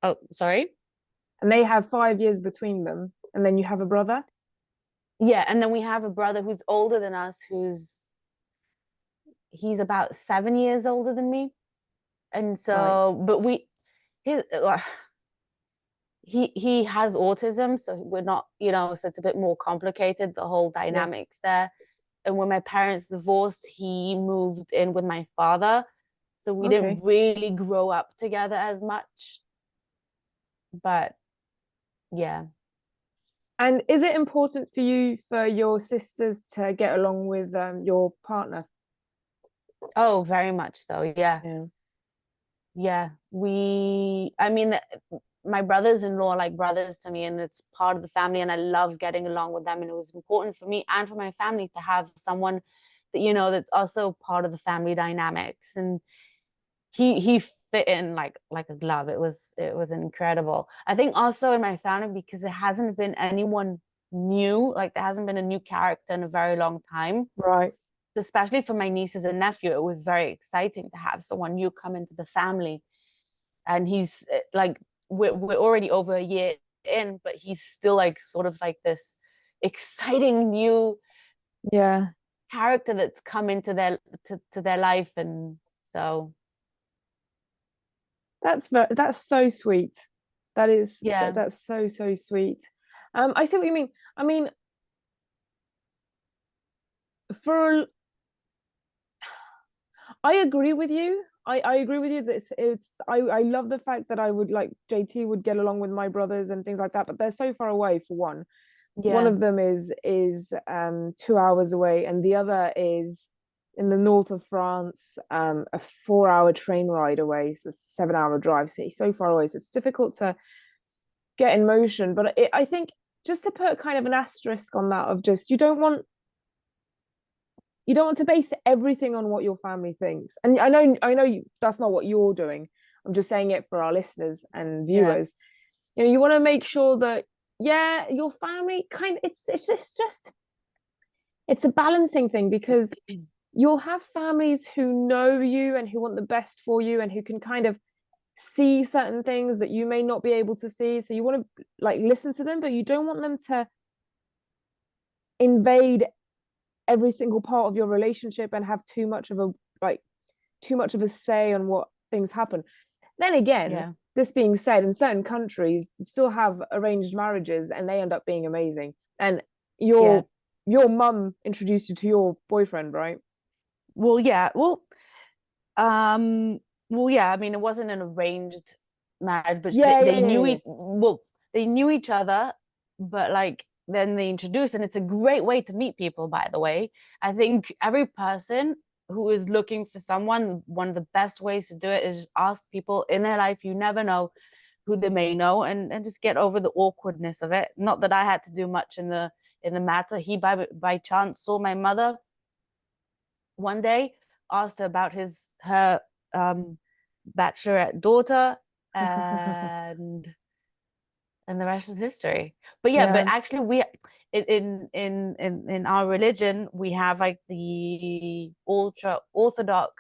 Oh, sorry. And they have 5 years between them, and then you have a brother. Yeah, and then we have a brother who's older than us, he's about 7 years older than me. And Right. so, but he, he has autism, so we're not, so it's a bit more complicated, the whole Yeah. dynamics there. And when my parents divorced, he moved in with my father. So we didn't Okay. really grow up together as much. But yeah. And is it important for you for your sisters to get along with your partner? Oh, very much so. Yeah. Yeah. Yeah. I mean, my brothers-in-law are like brothers to me, and it's part of the family, and I love getting along with them. And it was important for me and for my family to have someone that, that's also part of the family dynamics. And he fit in like a glove. It was incredible. I think also in my family, because there hasn't been anyone new, like there hasn't been a new character in a very long time, Right. especially for my nieces and nephew. It was very exciting to have someone new come into the family. And he's like, we're already over a year in, but he's still like sort of like this exciting new Yeah. character that's come into to their life. And so That's so sweet. yeah. That's so so sweet. I see what you mean. I mean, for I agree with you. I agree with you that I love the fact that I would like JT would get along with my brothers and things like that, but they're so far away for one. One Yeah. of them is 2 hours away, and the other is in the north of France, a 4 hour train ride away. So it's a 7 hour drive. So he's so far away. So it's difficult to get in motion. But I think just to put kind of an asterisk on that of just you don't want to base everything on what your family thinks. And that's not what you're doing. I'm just saying it for our listeners and Yeah. viewers. You want to make sure that yeah, your family kind of it's just it's a balancing thing because you'll have families who know you and who want the best for you and who can kind of see certain things that you may not be able to see. So you want to like listen to them, but you don't want them to invade every single part of your relationship and have like too much of a say on what things happen. Then again, Yeah. this being said, in certain countries, you still have arranged marriages and they end up being amazing. And Yeah. your mum introduced you to your boyfriend, right? Well, yeah. Um, yeah, I mean, it wasn't an arranged marriage, but Yeah, yeah, they yeah, knew yeah. it. Well, they knew each other, but like then they introduced, and it's a great way to meet people, by the way. I think every person who is looking for someone, one of the best ways to do it is ask people in their life. You never know who they may know, and just get over the awkwardness of it. Not that I had to do much in the matter. He by chance saw my mother one day, asked her about his her bachelorette daughter, and the rest is history. But yeah, but Yeah. actually we in our religion we have like the ultra orthodox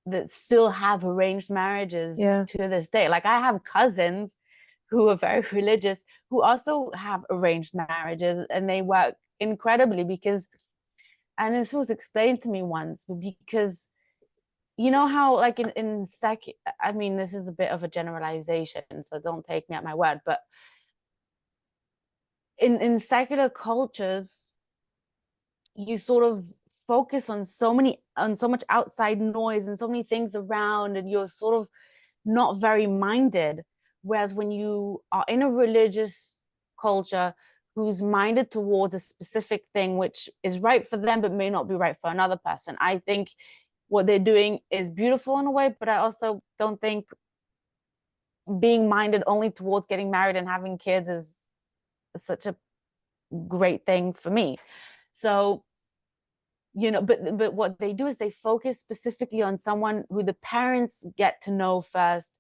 that still have arranged marriages Yeah. to this day. Like I have cousins who are very religious who also have arranged marriages, and they work incredibly because, and this was explained to me once, because you know how like in I mean, this is a bit of a generalization, so don't take me at my word, but in secular cultures you sort of focus on so much outside noise and so many things around, and you're sort of not very minded. Whereas when you are in a religious culture who's minded towards a specific thing which is right for them but may not be right for another person, I think what they're doing is beautiful in a way, but I also don't think being minded only towards getting married and having kids is such a great thing for me. So, but what they do is they focus specifically on someone who the parents get to know first,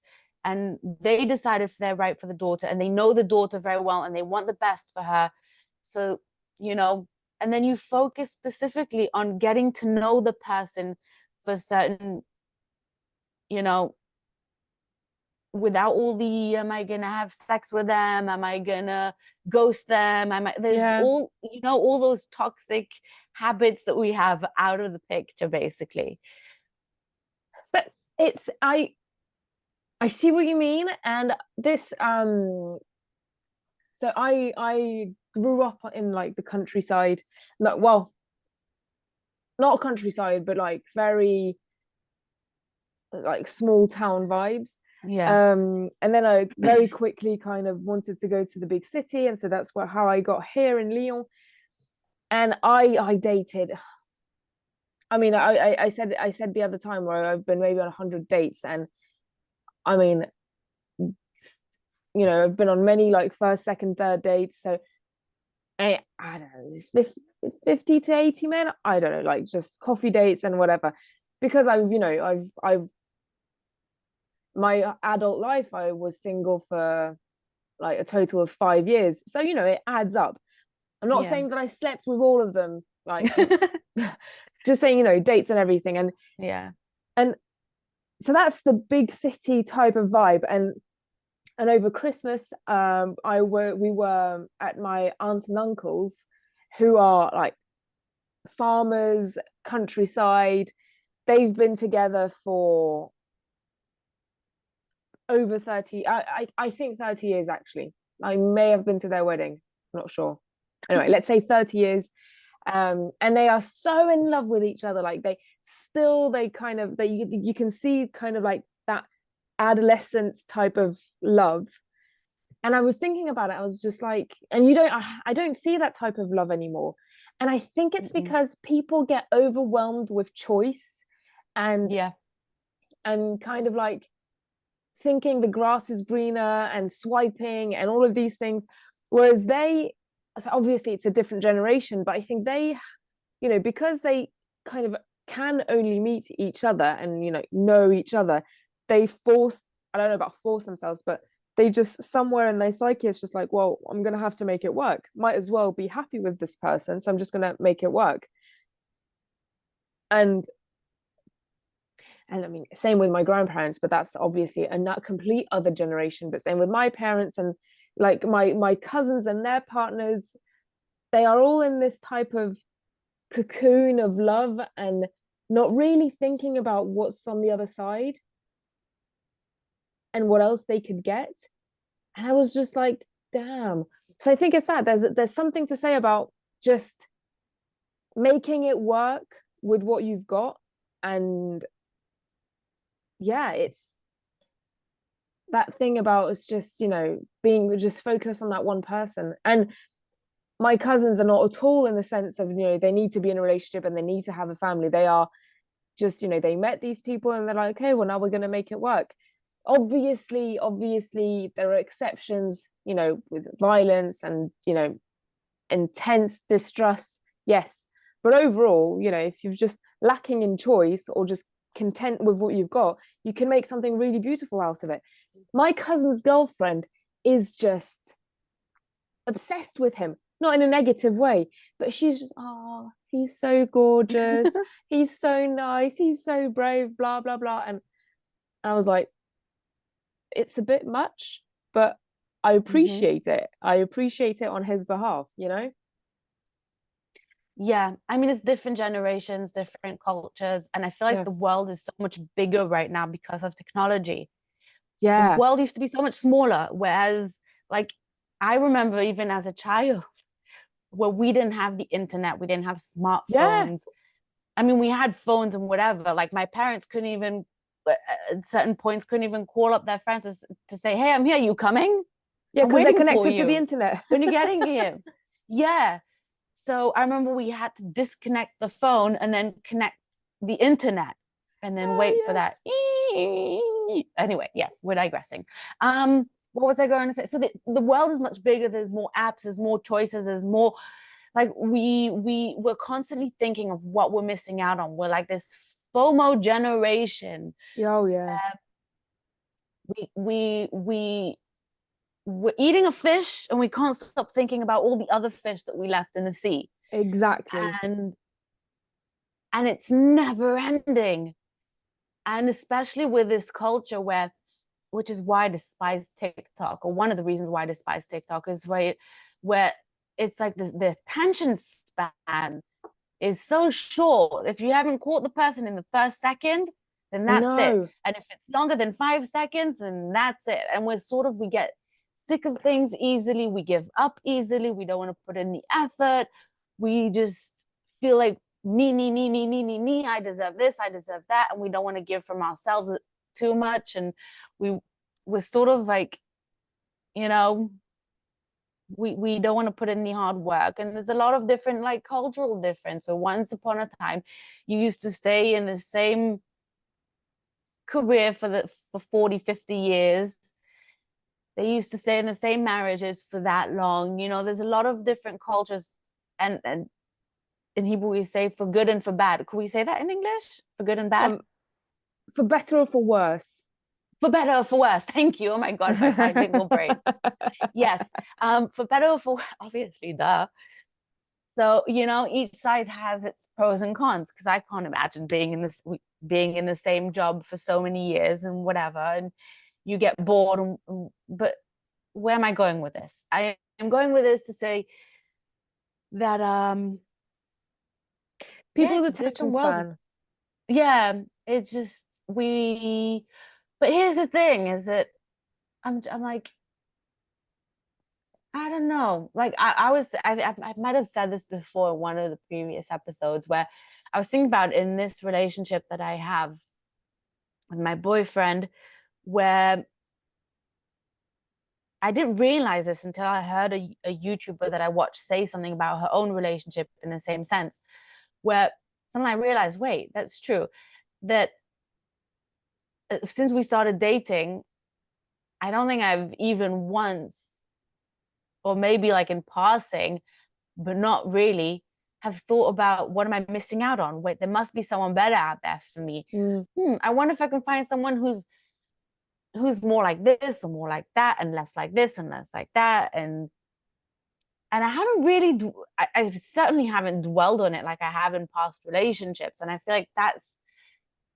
and they decide if they're right for the daughter, and they know the daughter very well and they want the best for her. So, you know, and then you focus specifically on getting to know the person for certain, you know, without all the, am I gonna have sex with them? Am I gonna ghost them? There's Yeah. all, all those toxic habits that we have out of the picture, basically. But it's I see what you mean. And this so I grew up in like the countryside. No, well, not countryside, but like very like small town vibes. Yeah. And then I very quickly kind of wanted to go to the big city, and so that's how I got here in Lyon. And I dated. I mean, I said the other time where I've been maybe on 100 dates, and I mean, I've been on many like first, second, third dates. So I don't know, 50 to 80 men. I don't know, like just coffee dates and whatever. Because I've my adult life, I was single for like a total of 5 years. So, it adds up. I'm not Yeah. saying that I slept with all of them, like just saying, dates and everything. Yeah. And so that's the big city type of vibe. And over Christmas, we were at my aunt and uncle's, who are like farmers, countryside. They've been together for over 30. I think 30 years actually. I may have been to their wedding. I'm not sure. Anyway, let's say 30 years. And they are so in love with each other. Like they kind of you can see kind of like that adolescent type of love. And I was thinking about it. I was just like, and I don't see that type of love anymore. And I think it's Mm-mm. because people get overwhelmed with choice and Yeah. and kind of like thinking the grass is greener and swiping and all of these things. Whereas so obviously it's a different generation, but I think they, because they kind of can only meet each other and, know each other, they I don't know about force themselves, but they just somewhere in their psyche, it's just like, well, I'm going to have to make it work. Might as well be happy with this person. So I'm just going to make it work. And I mean, same with my grandparents, but that's obviously a not complete other generation. But same with my parents and like my cousins and their partners, they are all in this type of cocoon of love and not really thinking about what's on the other side and what else they could get. And I was just like, damn. So I think it's that there's something to say about just making it work with what you've got. And yeah, it's that thing about us just, being just focused on that one person. And my cousins are not at all in the sense of, they need to be in a relationship and they need to have a family. They are just, they met these people and they're like, okay, well, now we're going to make it work. Obviously there are exceptions, with violence and, intense distrust. Yes. But overall, if you're just lacking in choice or just content with what you've got, you can make something really beautiful out of it. My cousin's girlfriend is just obsessed with him, not in a negative way, but she's just, oh, he's so gorgeous, he's so nice, he's so brave, blah blah blah. And I was like, it's a bit much, but I Mm-hmm. appreciate it. I appreciate it on his behalf, Yeah, I mean, it's different generations, different cultures, and I feel like Yeah. the world is so much bigger right now because of technology. The Yeah. world used to be so much smaller, whereas, like, I remember even as a child, where we didn't have the internet, we didn't have Yeah. smartphones. I mean, we had phones and whatever. Like, my parents couldn't even, at certain points, couldn't even call up their friends to say, "Hey, I'm here. You coming? Yeah, I'm because they're waiting for connected to the you. internet. When are you getting here?" Yeah. So I remember we had to disconnect the phone and then connect the internet and then Oh, wait for yes. that. Anyway, yes, we're digressing. What was I going to say? So the world is much bigger. There's more apps, there's more choices, there's more, like, we're constantly thinking of what we're missing out on. We're like this FOMO generation. Yeah, oh, yeah. We we we we're eating a fish and we can't stop thinking about all the other fish that we left in the sea. Exactly. And it's never ending. And especially with this culture where which is why I despise TikTok, or one of the reasons why I despise TikTok, is where it's like the attention span is so short. If you haven't caught the person in the first second, then I that's it. know. And if it's longer than 5 seconds, then that's it. And we get sick of things easily. We give up easily. We don't want to put in the effort. We just feel like me. I deserve this. I deserve that. And we don't want to give from ourselves too much. And we, we're sort of like, you know, we don't want to put in the hard work, and there's a lot of different like cultural difference. So once upon a time you used to stay in the same career for 40, 50 years. They used to stay in the same marriages for that long. There's a lot of different cultures, and in Hebrew we say for good and for bad. Could we say that in English, for good and bad? Um, for better or for worse. For better or for worse. Thank you. Oh my God, my bilingual brain. Yes. For better or for obviously, duh. So, each side has its pros and cons, because I can't imagine being in the same job for so many years and whatever, and you get bored. But where am I going with this? I am going with this to say that yeah, People's it's a attention different world. span. Yeah, it's just we. But here's the thing: is that I'm like, I don't know. Like I might have said this before in one of the previous episodes, where I was thinking about in this relationship that I have with my boyfriend, where I didn't realize this until I heard a YouTuber that I watched say something about her own relationship in the same sense, where suddenly I realized, wait, that's true. That since we started dating, I don't think I've even once, or maybe like in passing, but not really, have thought about what am I missing out on? Wait, there must be someone better out there for me. Mm, I wonder if I can find someone who's more like this or more like that, and less like this and less like that. And I haven't really I certainly haven't dwelled on it like I have in past relationships. And I feel like that's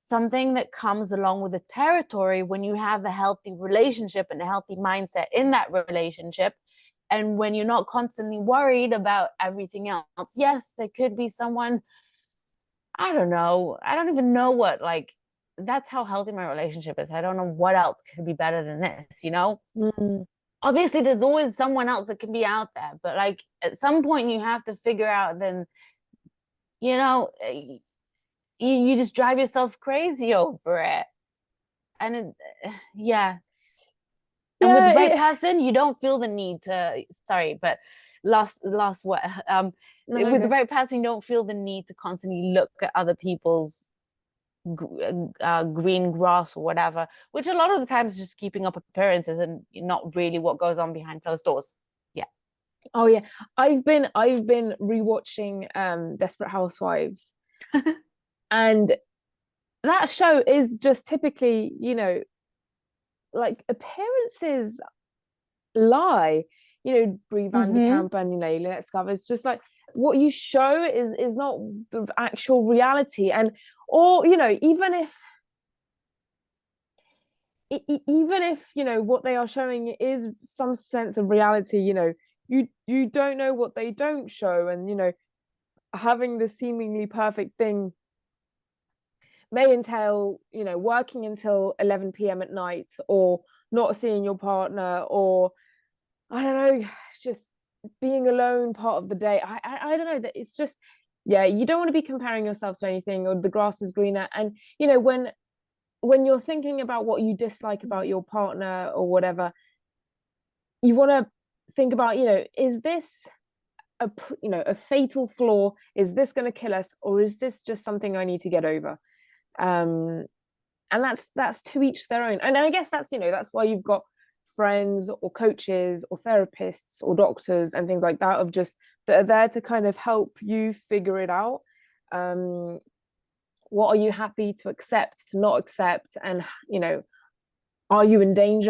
something that comes along with the territory when you have a healthy relationship and a healthy mindset in that relationship. And when you're not constantly worried about everything else. Yes, there could be someone, I don't know. I don't even know what, like, that's how healthy my relationship is. I don't know what else could be better than this? mm. Obviously, there's always someone else that can be out there, but like at some point, you have to figure out, then, you know, you just drive yourself crazy over it. And yeah. And with the Yeah, right person, you don't feel the need to, sorry, but last what no, with the okay. right person, you don't feel the need to constantly look at other people's green grass or whatever, which a lot of the times is just keeping up appearances and not really what goes on behind closed doors. Yeah. Oh yeah, I've been rewatching Desperate Housewives, and that show is just typically, like appearances lie. Brie Mm-hmm. Vanderkamp and Lynette Scarver. It's just like what you show is not the actual reality, and or even if what they are showing is some sense of reality. You don't know what they don't show, and having the seemingly perfect thing may entail working until 11 p.m. at night, or not seeing your partner, or I don't know, just being alone part of the day. I don't know, that it's just, yeah, you don't want to be comparing yourself to anything, or the grass is greener. And when you're thinking about what you dislike about your partner or whatever, you want to think about, is this a fatal flaw? Is this going to kill us, or is this just something I need to get over? um and that's to each their own. And I guess that's why you've got friends or coaches or therapists or doctors and things like that, of just that are there to kind of help you figure it out. um what are you happy to accept, to not accept, and are you in danger?